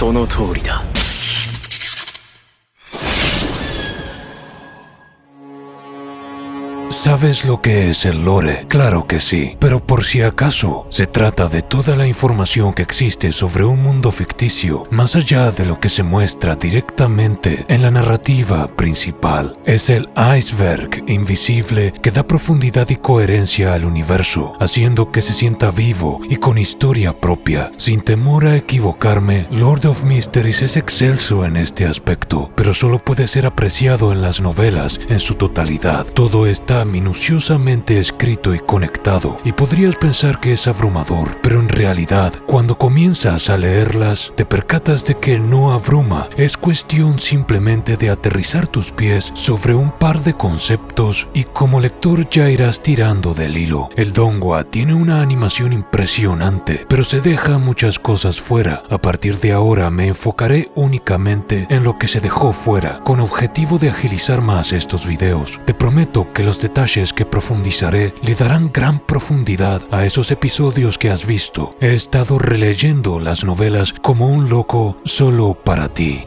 その通りだ。¿Sabes lo que es el lore? Claro que sí, pero por si acaso, se trata de toda la información que existe sobre un mundo ficticio, más allá de lo que se muestra directamente en la narrativa principal. Es el iceberg invisible que da profundidad y coherencia al universo, haciendo que se sienta vivo y con historia propia. Sin temor a equivocarme, Lord of Mysteries es excelso en este aspecto, pero solo puede ser apreciado en las novelas en su totalidad. Todo está minuciosamente escrito y conectado, y podrías pensar que es abrumador, pero en realidad, cuando comienzas a leerlas, te percatas de que no abruma. Es cuestión simplemente de aterrizar tus pies sobre un par de conceptos y como lector ya irás tirando del hilo. El donghua tiene una animación impresionante, pero se deja muchas cosas fuera. A partir de ahora me enfocaré únicamente en lo que se dejó fuera, con objetivo de agilizar más estos videos. Te prometo que los detalles que profundizaré le darán gran profundidad a esos episodios que has visto. He estado releyendo las novelas como un loco solo para ti.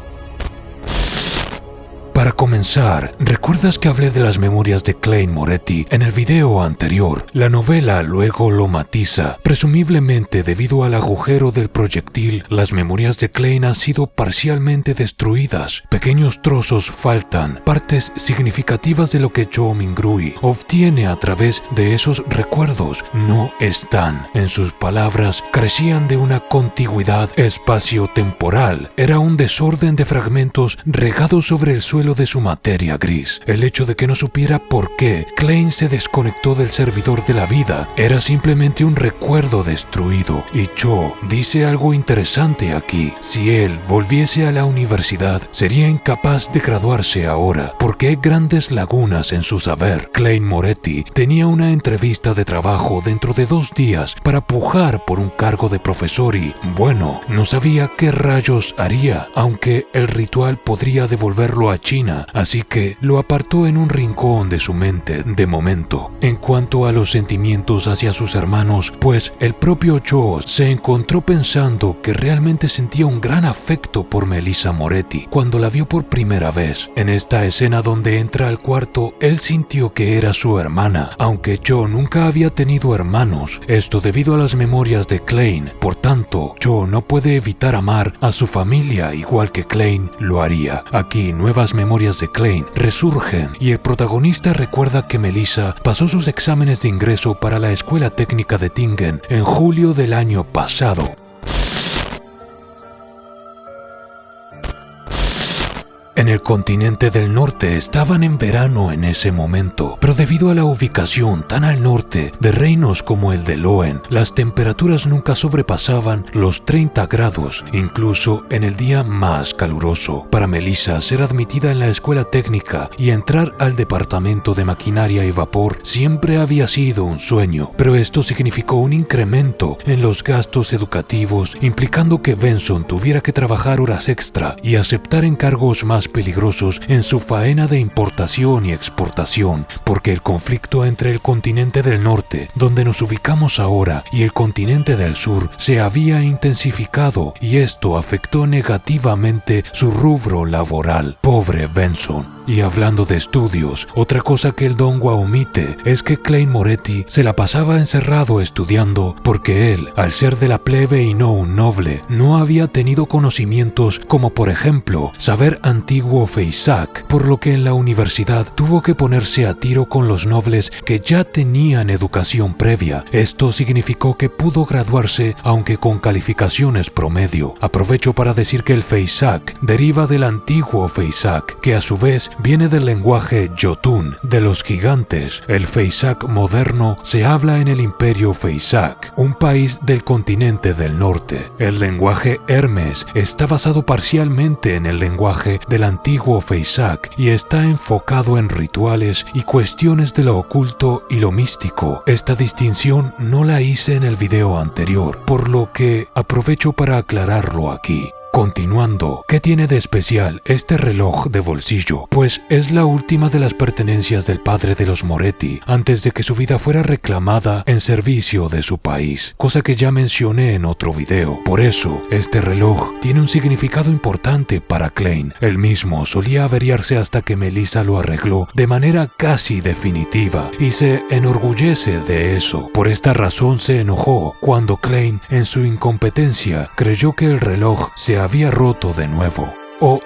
Para comenzar, ¿recuerdas que hablé de las memorias de Klein Moretti en el video anterior? La novela luego lo matiza. Presumiblemente debido al agujero del proyectil, las memorias de Klein han sido parcialmente destruidas. Pequeños trozos faltan, partes significativas de lo que Cho Min-grui obtiene a través de esos recuerdos no están. En sus palabras, carecían de una contigüidad espacio-temporal. Era un desorden de fragmentos regados sobre el suelo de su materia gris. El hecho de que no supiera por qué Klein se desconectó del servidor de la vida era simplemente un recuerdo destruido. Y Cho dice algo interesante aquí. Si él volviese a la universidad, sería incapaz de graduarse ahora, porque hay grandes lagunas en su saber. Klein Moretti tenía una entrevista de trabajo dentro de 2 días para pujar por un cargo de profesor y, bueno, no sabía qué rayos haría, aunque el ritual podría devolverlo a China, así que lo apartó en un rincón de su mente de momento. En cuanto a los sentimientos hacia sus hermanos, pues el propio Cho se encontró pensando que realmente sentía un gran afecto por Melissa Moretti cuando la vio por primera vez. En esta escena donde entra al cuarto, él sintió que era su hermana, aunque Cho nunca había tenido hermanos, esto debido a las memorias de Klein. Por tanto, Cho no puede evitar amar a su familia igual que Klein lo haría. Aquí nuevas memorias de Klein resurgen y el protagonista recuerda que Melissa pasó sus exámenes de ingreso para la escuela técnica de Tingen en julio del año pasado. En el continente del norte estaban en verano en ese momento, pero debido a la ubicación tan al norte de reinos como el de Loen, las temperaturas nunca sobrepasaban los 30 grados, incluso en el día más caluroso. Para Melissa, ser admitida en la escuela técnica y entrar al departamento de maquinaria y vapor siempre había sido un sueño, pero esto significó un incremento en los gastos educativos, implicando que Benson tuviera que trabajar horas extra y aceptar encargos más peligrosos en su faena de importación y exportación, porque el conflicto entre el continente del norte, donde nos ubicamos ahora, y el continente del sur se había intensificado y esto afectó negativamente su rubro laboral. Pobre Benson. Y hablando de estudios, otra cosa que el donghua omite es que Klein Moretti se la pasaba encerrado estudiando porque él, al ser de la plebe y no un noble, no había tenido conocimientos como por ejemplo saber antiguo Feisak, por lo que en la universidad tuvo que ponerse a tiro con los nobles que ya tenían educación previa. Esto significó que pudo graduarse aunque con calificaciones promedio. Aprovecho para decir que el Feisak deriva del antiguo Feisak, que a su vez viene del lenguaje Jotun de los gigantes. El Feisak moderno se habla en el Imperio Feisak, un país del continente del norte. El lenguaje Hermes está basado parcialmente en el lenguaje del antiguo Feisak y está enfocado en rituales y cuestiones de lo oculto y lo místico. Esta distinción no la hice en el video anterior, por lo que aprovecho para aclararlo aquí. Continuando, ¿qué tiene de especial este reloj de bolsillo? Pues es la última de las pertenencias del padre de los Moretti antes de que su vida fuera reclamada en servicio de su país, cosa que ya mencioné en otro video. Por eso, este reloj tiene un significado importante para Klein. Él mismo solía averiarse hasta que Melissa lo arregló de manera casi definitiva y se enorgullece de eso. Por esta razón se enojó cuando Klein, en su incompetencia, creyó que el reloj se había roto de nuevo.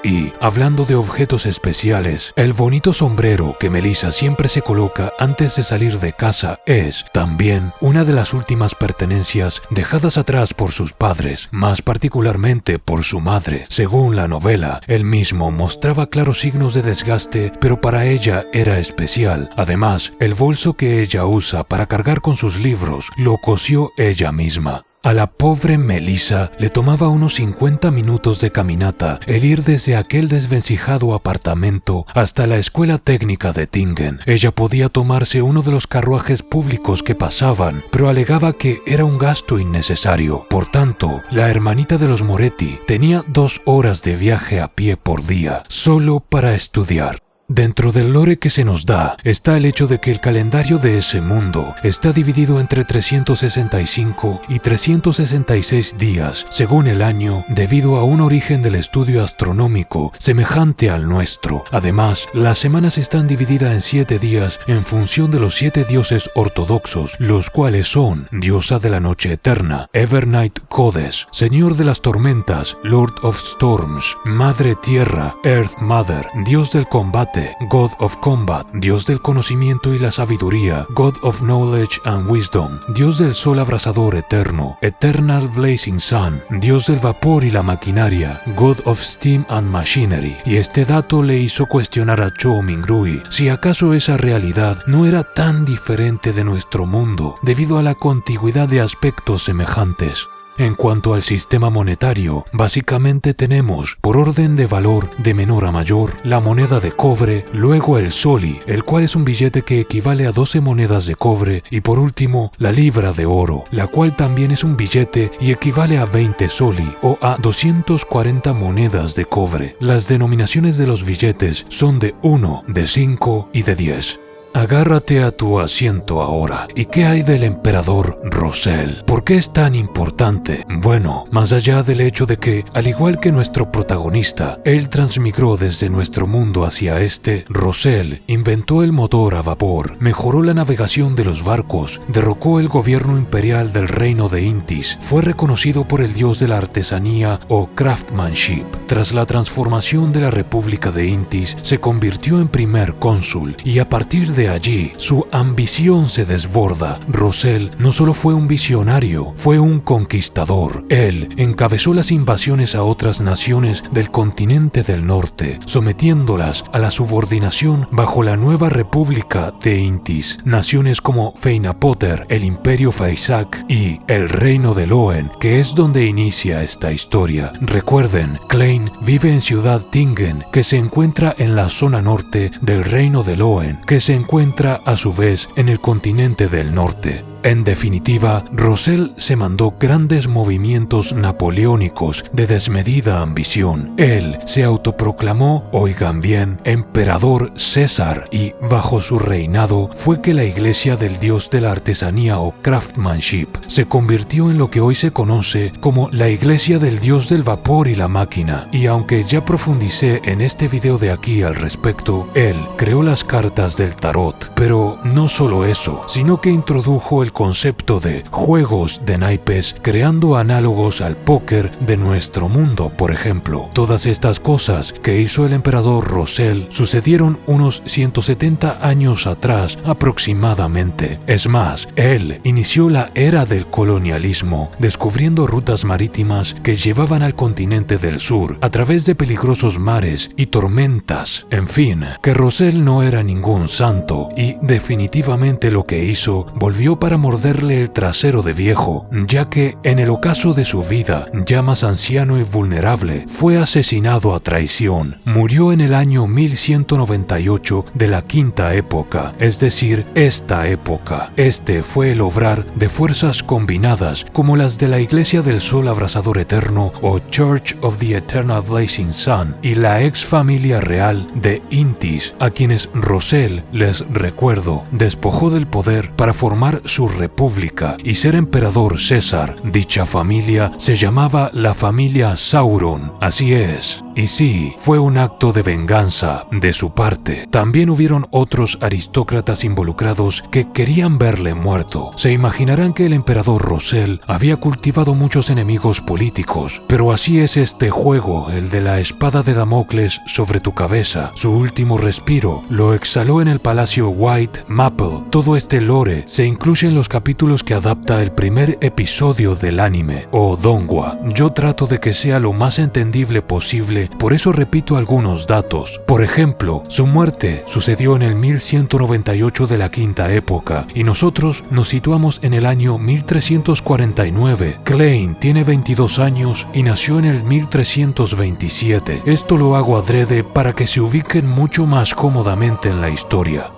Y hablando de objetos especiales, el bonito sombrero que Melissa siempre se coloca antes de salir de casa es también una de las últimas pertenencias dejadas atrás por sus padres, más particularmente por su madre. Según la novela, él mismo mostraba claros signos de desgaste, pero para ella era especial. Además, el bolso que ella usa para cargar con sus libros lo cosió ella misma. A la pobre Melissa le tomaba unos 50 minutos de caminata el ir desde aquel desvencijado apartamento hasta la escuela técnica de Tingen. Ella podía tomarse uno de los carruajes públicos que pasaban, pero alegaba que era un gasto innecesario. Por tanto, la hermanita de los Moretti tenía 2 horas de viaje a pie por día, solo para estudiar. Dentro del lore que se nos da está el hecho de que el calendario de ese mundo está dividido entre 365 y 366 días según el año, debido a un origen del estudio astronómico semejante al nuestro. Además, las semanas están divididas en 7 días en función de los 7 dioses ortodoxos, los cuales son diosa de la noche eterna, Evernight Goddess, señor de las tormentas, Lord of Storms, madre tierra, Earth Mother, dios del combate, God of Combat, dios del conocimiento y la sabiduría, God of Knowledge and Wisdom, dios del sol abrasador eterno, Eternal Blazing Sun, dios del vapor y la maquinaria, God of Steam and Machinery. Y este dato le hizo cuestionar a Cho Mingrui si acaso esa realidad no era tan diferente de nuestro mundo debido a la contigüidad de aspectos semejantes. En cuanto al sistema monetario, básicamente tenemos, por orden de valor de menor a mayor, la moneda de cobre, luego el soli, el cual es un billete que equivale a 12 monedas de cobre, y por último, la libra de oro, la cual también es un billete y equivale a 20 soli, o a 240 monedas de cobre. Las denominaciones de los billetes son de 1, de 5 y de 10. Agárrate a tu asiento ahora. ¿Y qué hay del emperador Rosell? ¿Por qué es tan importante? Bueno, más allá del hecho de que, al igual que nuestro protagonista, él transmigró desde nuestro mundo hacia este, Rosell inventó el motor a vapor, mejoró la navegación de los barcos, derrocó el gobierno imperial del reino de Intis, fue reconocido por el dios de la artesanía o craftsmanship. Tras la transformación de la República de Intis, se convirtió en primer cónsul y a partir de allí, su ambición se desborda. Rosell no solo fue un visionario, fue un conquistador. Él encabezó las invasiones a otras naciones del continente del norte, sometiéndolas a la subordinación bajo la nueva República de Intis. Naciones como Feinapoter, el Imperio Faisak y el Reino de Loen, que es donde inicia esta historia. Recuerden, Klein vive en Ciudad Tingen, que se encuentra en la zona norte del Reino de Loen, que se encuentra a su vez en el continente del norte. En definitiva, Rosell se mandó grandes movimientos napoleónicos de desmedida ambición. Él se autoproclamó, oigan bien, emperador César, y bajo su reinado fue que la iglesia del dios de la artesanía o craftsmanship se convirtió en lo que hoy se conoce como la iglesia del dios del vapor y la máquina. Y aunque ya profundicé en este video de aquí al respecto, él creó las cartas del tarot, pero no solo eso, sino que introdujo el concepto de juegos de naipes, creando análogos al póker de nuestro mundo, por ejemplo. Todas estas cosas que hizo el emperador Rosell sucedieron unos 170 años atrás aproximadamente. Es más, él inició la era del colonialismo, descubriendo rutas marítimas que llevaban al continente del sur a través de peligrosos mares y tormentas. En fin, que Rosell no era ningún santo y definitivamente lo que hizo volvió para morderle el trasero de viejo, ya que en el ocaso de su vida, ya más anciano y vulnerable, fue asesinado a traición. Murió en el año 1198 de la Quinta Época, es decir, esta época. Este fue el obrar de fuerzas combinadas como las de la Iglesia del Sol Abrasador Eterno o Church of the Eternal Blazing Sun y la ex familia real de Intis, a quienes Rosell, les recuerdo, despojó del poder para formar su república y ser emperador César. Dicha familia se llamaba la familia Sauron, así es. Y sí, fue un acto de venganza de su parte. También hubieron otros aristócratas involucrados que querían verle muerto. Se imaginarán que el emperador Rosell había cultivado muchos enemigos políticos, pero así es este juego, el de la espada de Damocles sobre tu cabeza. Su último respiro lo exhaló en el palacio White Maple. Todo este lore se incluye en los capítulos que adapta el primer episodio del anime, o Donghua. Yo trato de que sea lo más entendible posible, por eso repito algunos datos. Por ejemplo, su muerte sucedió en el 1198 de la Quinta Época, y nosotros nos situamos en el año 1349. Klein tiene 22 años y nació en el 1327. Esto lo hago adrede para que se ubiquen mucho más cómodamente en la historia.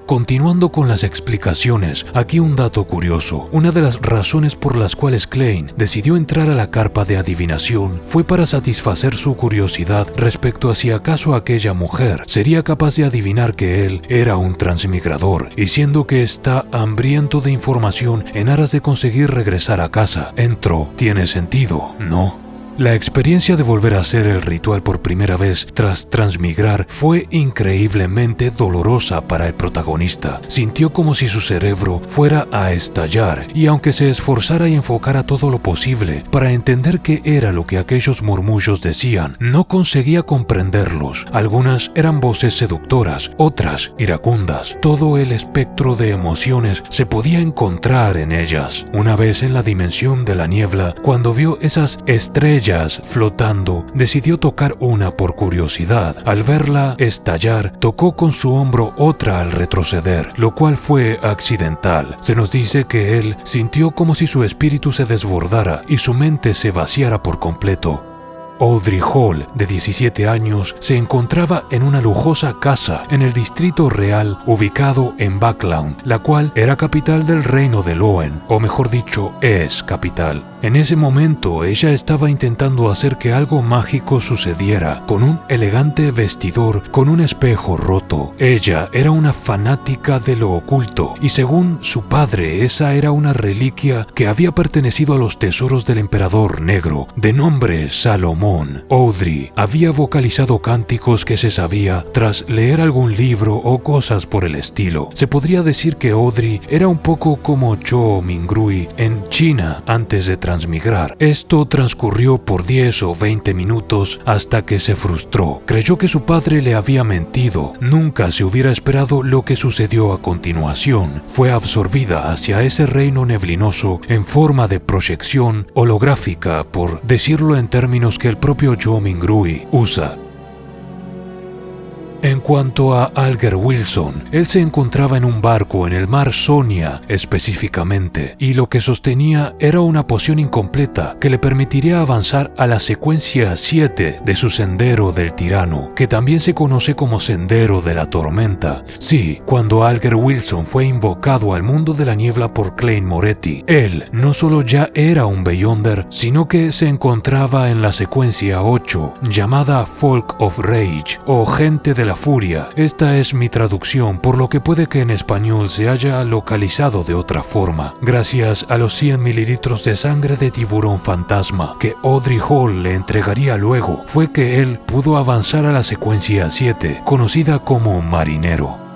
Continuando con las explicaciones, aquí un dato curioso. Una de las razones por las cuales Klein decidió entrar a la carpa de adivinación fue para satisfacer su curiosidad respecto a si acaso aquella mujer sería capaz de adivinar que él era un transmigrador, y siendo que está hambriento de información en aras de conseguir regresar a casa. Entró. ¿Tiene sentido? ¿No? La experiencia de volver a hacer el ritual por primera vez tras transmigrar fue increíblemente dolorosa para el protagonista. Sintió como si su cerebro fuera a estallar, y aunque se esforzara y enfocara todo lo posible para entender qué era lo que aquellos murmullos decían, no conseguía comprenderlos. Algunas eran voces seductoras, otras iracundas. Todo el espectro de emociones se podía encontrar en ellas. Una vez en la dimensión de la niebla, cuando vio esas estrellas flotando, decidió tocar una por curiosidad. Al verla estallar, tocó con su hombro otra al retroceder, lo cual fue accidental. Se nos dice que él sintió como si su espíritu se desbordara y su mente se vaciara por completo. Audrey Hall, de 17 años, se encontraba en una lujosa casa en el Distrito Real ubicado en Backlaund, la cual era capital del reino de Loen, o mejor dicho, es capital. En ese momento ella estaba intentando hacer que algo mágico sucediera con un elegante vestidor con un espejo roto. Ella era una fanática de lo oculto y según su padre esa era una reliquia que había pertenecido a los tesoros del emperador negro de nombre Salomón. Audrey había vocalizado cánticos que se sabía tras leer algún libro o cosas por el estilo. Se podría decir que Audrey era un poco como Zhou Mingrui en China antes de transmigrar. Esto transcurrió por 10 o 20 minutos hasta que se frustró. Creyó que su padre le había mentido. Nunca se hubiera esperado lo que sucedió a continuación. Fue absorbida hacia ese reino neblinoso en forma de proyección holográfica, por decirlo en términos que el propio Zhou Mingrui usa. En cuanto a Alger Wilson, él se encontraba en un barco en el mar Sonia específicamente, y lo que sostenía era una poción incompleta que le permitiría avanzar a la secuencia 7 de su Sendero del Tirano, que también se conoce como Sendero de la Tormenta. Sí, cuando Alger Wilson fue invocado al mundo de la niebla por Klein Moretti, él no solo ya era un Beyonder, sino que se encontraba en la secuencia 8, llamada Folk of Rage, o Gente de la Furia. Esta es mi traducción, por lo que puede que en español se haya localizado de otra forma. Gracias a los 100 mililitros de sangre de tiburón fantasma que Audrey Hall le entregaría luego, fue que él pudo avanzar a la secuencia 7, conocida como Marinero.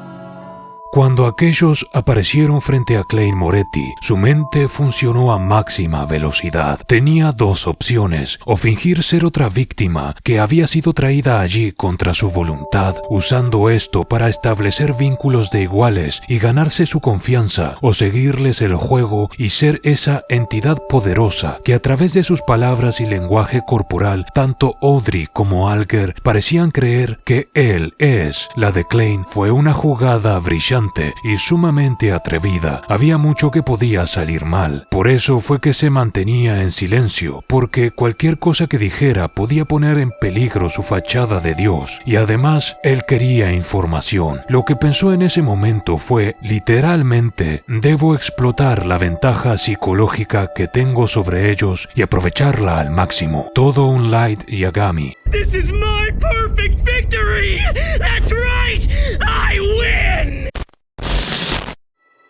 Cuando aquellos aparecieron frente a Klein Moretti, su mente funcionó a máxima velocidad. Tenía dos opciones: o fingir ser otra víctima que había sido traída allí contra su voluntad, usando esto para establecer vínculos de iguales y ganarse su confianza, o seguirles el juego y ser esa entidad poderosa que a través de sus palabras y lenguaje corporal, tanto Audrey como Alger parecían creer que él es. La de Klein fue una jugada brillante arrogante y sumamente atrevida. Había mucho que podía salir mal. Por eso fue que se mantenía en silencio, porque cualquier cosa que dijera podía poner en peligro su fachada de Dios. Y además, él quería información. Lo que pensó en ese momento fue, literalmente, debo explotar la ventaja psicológica que tengo sobre ellos y aprovecharla al máximo. Todo un Light Yagami. This is my perfect victory! That's right! I win!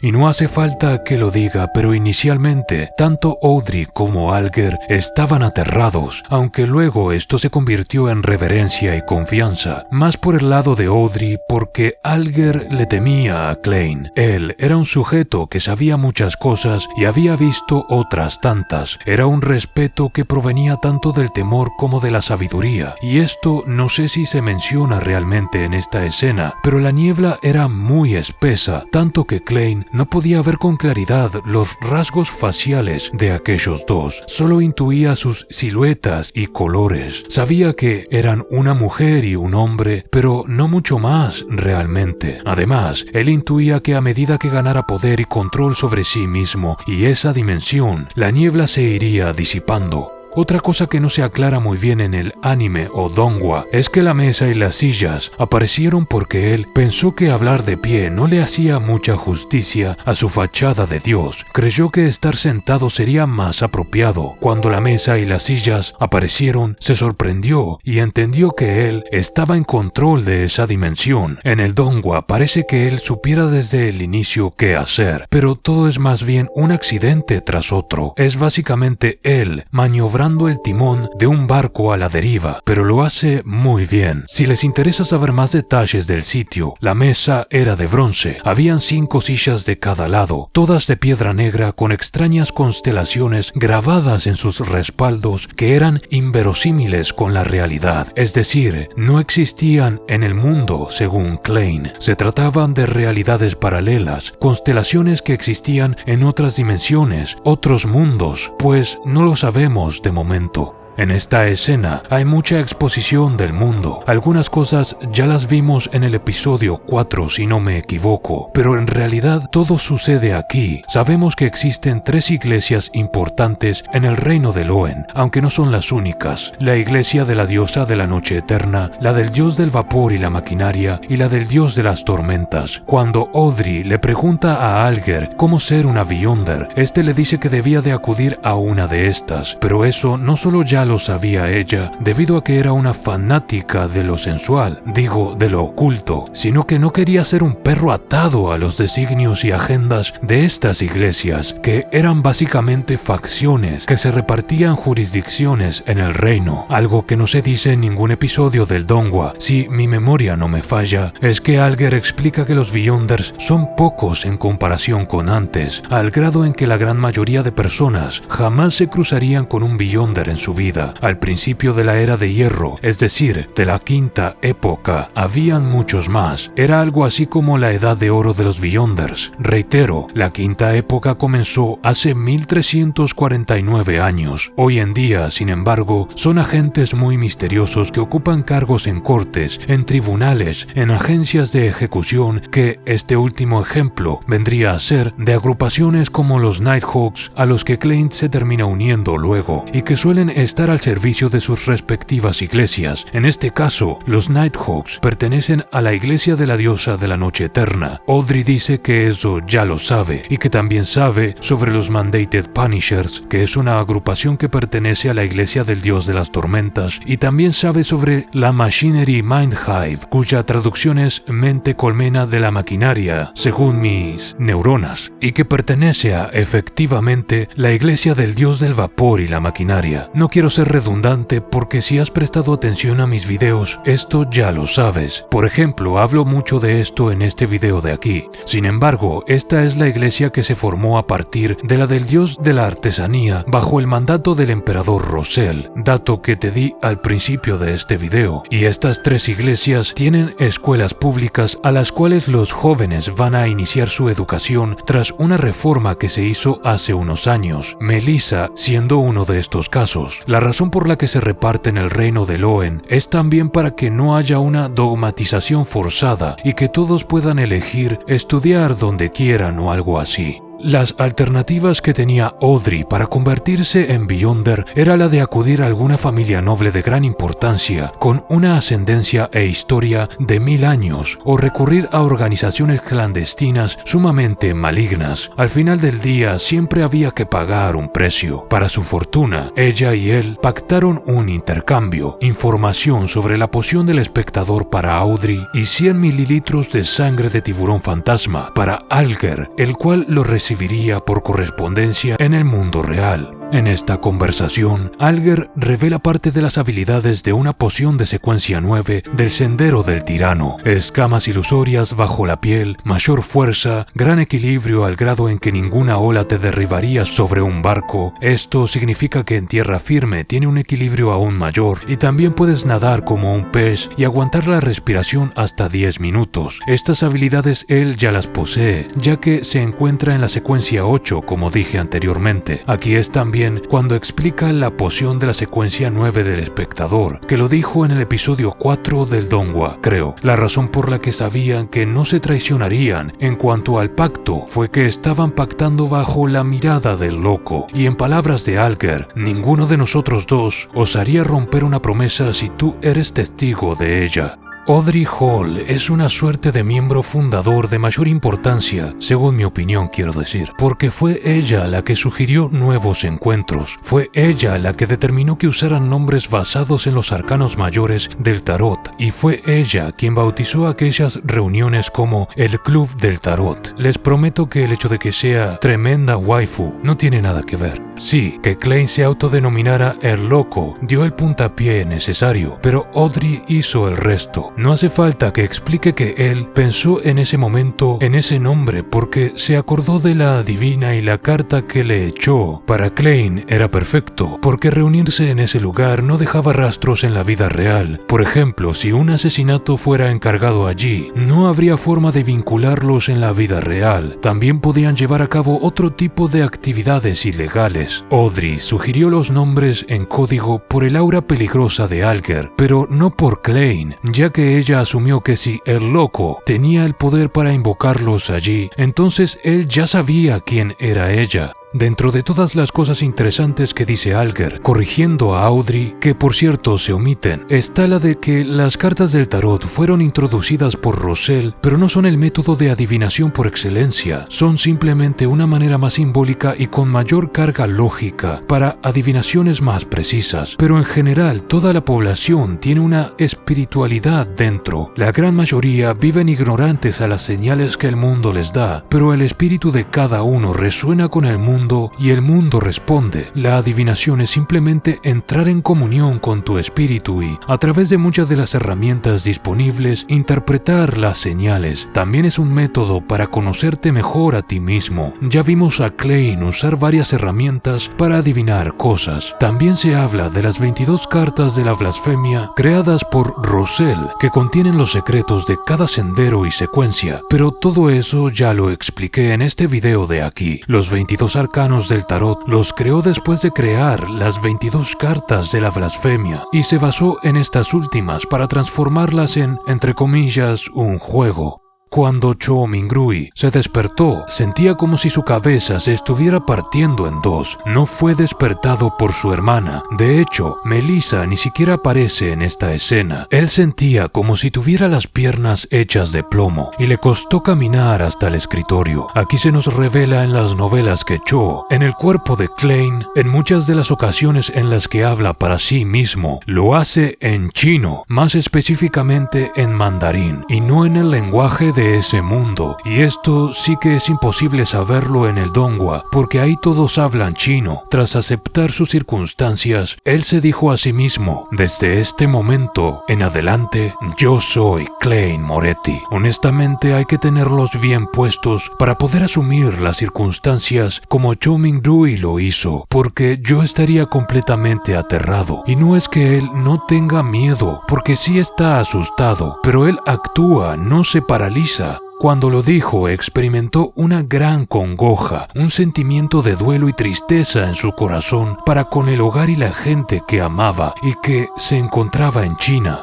Y no hace falta que lo diga, pero inicialmente, tanto Audrey como Alger estaban aterrados, aunque luego esto se convirtió en reverencia y confianza, más por el lado de Audrey porque Alger le temía a Klein. Él era un sujeto que sabía muchas cosas y había visto otras tantas. Era un respeto que provenía tanto del temor como de la sabiduría, y esto no sé si se menciona realmente en esta escena, pero la niebla era muy espesa, tanto que Klein no podía ver con claridad los rasgos faciales de aquellos dos, solo intuía sus siluetas y colores. Sabía que eran una mujer y un hombre, pero no mucho más realmente. Además, él intuía que a medida que ganara poder y control sobre sí mismo y esa dimensión, la niebla se iría disipando. Otra cosa que no se aclara muy bien en el anime o donghua es que la mesa y las sillas aparecieron porque él pensó que hablar de pie no le hacía mucha justicia a su fachada de Dios. Creyó que estar sentado sería más apropiado. Cuando la mesa y las sillas aparecieron, se sorprendió y entendió que él estaba en control de esa dimensión. En el donghua parece que él supiera desde el inicio qué hacer, pero todo es más bien un accidente tras otro. Es básicamente él maniobrando el timón de un barco a la deriva, pero lo hace muy bien. Si les interesa saber más detalles del sitio, la mesa era de bronce, habían 5 sillas de cada lado, todas de piedra negra con extrañas constelaciones grabadas en sus respaldos que eran inverosímiles con la realidad, es decir, no existían en el mundo según Klein. Se trataban de realidades paralelas, constelaciones que existían en otras dimensiones, otros mundos, pues no lo sabemos de momento. En esta escena hay mucha exposición del mundo. Algunas cosas ya las vimos en el episodio 4 si no me equivoco, pero en realidad todo sucede aquí. Sabemos que existen 3 iglesias importantes en el reino de Loen, aunque no son las únicas. La iglesia de la diosa de la noche eterna, la del dios del vapor y la maquinaria, y la del dios de las tormentas. Cuando Audrey le pregunta a Alger cómo ser una Beyonder, este le dice que debía de acudir a una de estas, pero eso no solo ya lo sabía ella, debido a que era una fanática de lo sensual, digo, de lo oculto, sino que no quería ser un perro atado a los designios y agendas de estas iglesias, que eran básicamente facciones que se repartían jurisdicciones en el reino. Algo que no se dice en ningún episodio del donghua, si mi memoria no me falla, es que Alger explica que los Beyonders son pocos en comparación con antes, al grado en que la gran mayoría de personas jamás se cruzarían con un Beyonder en su vida. Al principio de la era de hierro, es decir, de la quinta época, habían muchos más. Era algo así como la edad de oro de los Beyonders. Reitero, la quinta época comenzó hace 1349 años. Hoy en día, sin embargo, son agentes muy misteriosos que ocupan cargos en cortes, en tribunales, en agencias de ejecución, que este último ejemplo vendría a ser de agrupaciones como los Nighthawks, a los que Klein se termina uniendo luego, y que suelen estar al servicio de sus respectivas iglesias. En este caso, los Nighthawks pertenecen a la iglesia de la diosa de la noche eterna. Audrey dice que eso ya lo sabe, y que también sabe sobre los Mandated Punishers, que es una agrupación que pertenece a la iglesia del dios de las tormentas, y también sabe sobre la Machinery Mind Hive, cuya traducción es mente colmena de la maquinaria, según mis neuronas, y que pertenece a, efectivamente, la iglesia del dios del vapor y la maquinaria. No quiero ser redundante porque si has prestado atención a mis videos, esto ya lo sabes. Por ejemplo, hablo mucho de esto en este video de aquí. Sin embargo, esta es la iglesia que se formó a partir de la del dios de la artesanía bajo el mandato del emperador Rosell, dato que te di al principio de este video. Y estas 3 iglesias tienen escuelas públicas a las cuales los jóvenes van a iniciar su educación tras una reforma que se hizo hace unos años, Melissa siendo uno de estos casos. La razón por la que se reparten el reino de Loen es también para que no haya una dogmatización forzada y que todos puedan elegir estudiar donde quieran o algo así. Las alternativas que tenía Audrey para convertirse en Beyonder era la de acudir a alguna familia noble de gran importancia, con una ascendencia e historia de 1000 años, o recurrir a organizaciones clandestinas sumamente malignas. Al final del día siempre había que pagar un precio. Para su fortuna, ella y él pactaron un intercambio: información sobre la poción del espectador para Audrey y 100 mililitros de sangre de tiburón fantasma para Alger, el cual lo recibiría por correspondencia en el mundo real. En esta conversación, Alger revela parte de las habilidades de una poción de secuencia 9 del Sendero del Tirano: escamas ilusorias bajo la piel, mayor fuerza, gran equilibrio al grado en que ninguna ola te derribaría sobre un barco. Esto significa que en tierra firme tiene un equilibrio aún mayor, y también puedes nadar como un pez y aguantar la respiración hasta 10 minutos. Estas habilidades él ya las posee, ya que se encuentra en la secuencia 8, como dije anteriormente. Aquí es también cuando explica la poción de la secuencia 9 del espectador, que lo dijo en el episodio 4 del Donghua, creo. La razón por la que sabían que no se traicionarían en cuanto al pacto fue que estaban pactando bajo la mirada del loco, y en palabras de Alger, ninguno de nosotros dos osaría romper una promesa si tú eres testigo de ella. Audrey Hall es una suerte de miembro fundador de mayor importancia, según mi opinión quiero decir, porque fue ella la que sugirió nuevos encuentros, fue ella la que determinó que usaran nombres basados en los arcanos mayores del tarot, y fue ella quien bautizó aquellas reuniones como el Club del Tarot. Les prometo que el hecho de que sea tremenda waifu no tiene nada que ver. Sí, que Klein se autodenominara el loco dio el puntapié necesario, pero Audrey hizo el resto. No hace falta que explique que él pensó en ese momento en ese nombre porque se acordó de la adivina y la carta que le echó. Para Klein era perfecto, porque reunirse en ese lugar no dejaba rastros en la vida real. Por ejemplo, si un asesinato fuera encargado allí, no habría forma de vincularlos en la vida real. También podían llevar a cabo otro tipo de actividades ilegales. Audrey sugirió los nombres en código por el aura peligrosa de Alger, pero no por Klein, ya que ella asumió que si el loco tenía el poder para invocarlos allí, entonces él ya sabía quién era ella. Dentro de todas las cosas interesantes que dice Alger, corrigiendo a Audrey, que por cierto se omiten, está la de que las cartas del tarot fueron introducidas por Rosell, pero no son el método de adivinación por excelencia, son simplemente una manera más simbólica y con mayor carga lógica para adivinaciones más precisas. Pero en general, toda la población tiene una espiritualidad dentro. La gran mayoría viven ignorantes a las señales que el mundo les da, pero el espíritu de cada uno resuena con el mundo y el mundo responde. La adivinación es simplemente entrar en comunión con tu espíritu y, a través de muchas de las herramientas disponibles, interpretar las señales. También es un método para conocerte mejor a ti mismo. Ya vimos a Klein usar varias herramientas para adivinar cosas. También se habla de las 22 cartas de la blasfemia creadas por Rosell, que contienen los secretos de cada sendero y secuencia, pero todo eso ya lo expliqué en este video de aquí. Los 22 arcanos del tarot los creó después de crear las 22 cartas de la blasfemia y se basó en estas últimas para transformarlas en, entre comillas, un juego. Cuando Cho Mingrui se despertó, sentía como si su cabeza se estuviera partiendo en dos. No fue despertado por su hermana. De hecho, Melissa ni siquiera aparece en esta escena. Él sentía como si tuviera las piernas hechas de plomo y le costó caminar hasta el escritorio. Aquí se nos revela en las novelas que Cho, en el cuerpo de Klein, en muchas de las ocasiones en las que habla para sí mismo, lo hace en chino, más específicamente en mandarín, y no en el lenguaje de ese mundo, y esto sí que es imposible saberlo en el Donghua, porque ahí todos hablan chino. Tras aceptar sus circunstancias, él se dijo a sí mismo: desde este momento en adelante, yo soy Klein Moretti. Honestamente hay que tenerlos bien puestos para poder asumir las circunstancias como Cho Mingrui lo hizo, porque yo estaría completamente aterrado. Y no es que él no tenga miedo, porque sí está asustado, pero él actúa, no se paraliza risa. Cuando lo dijo, experimentó una gran congoja, un sentimiento de duelo y tristeza en su corazón para con el hogar y la gente que amaba y que se encontraba en China.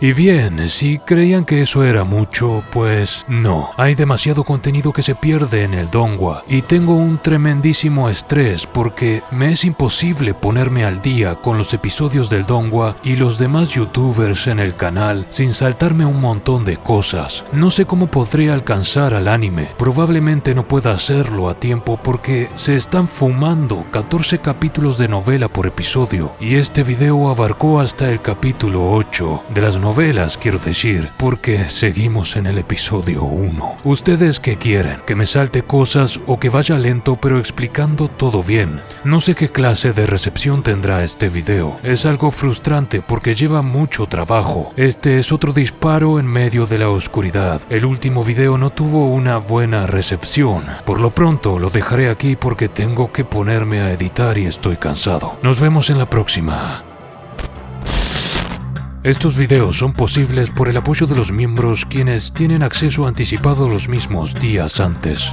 Y bien, si creían que eso era mucho, pues no. Hay demasiado contenido que se pierde en el Donghua y tengo un tremendísimo estrés porque me es imposible ponerme al día con los episodios del Donghua y los demás youtubers en el canal sin saltarme un montón de cosas. No sé cómo podré alcanzar al anime. Probablemente no pueda hacerlo a tiempo porque se están fumando 14 capítulos de novela por episodio y este video abarcó hasta el capítulo 8 de las novelas, quiero decir, porque seguimos en el episodio 1. ¿Ustedes qué quieren? ¿Que me salte cosas o que vaya lento pero explicando todo bien? No sé qué clase de recepción tendrá este video. Es algo frustrante porque lleva mucho trabajo. Este es otro disparo en medio de la oscuridad. El último video no tuvo una buena recepción. Por lo pronto lo dejaré aquí porque tengo que ponerme a editar y estoy cansado. Nos vemos en la próxima. Estos videos son posibles por el apoyo de los miembros quienes tienen acceso anticipado los mismos días antes.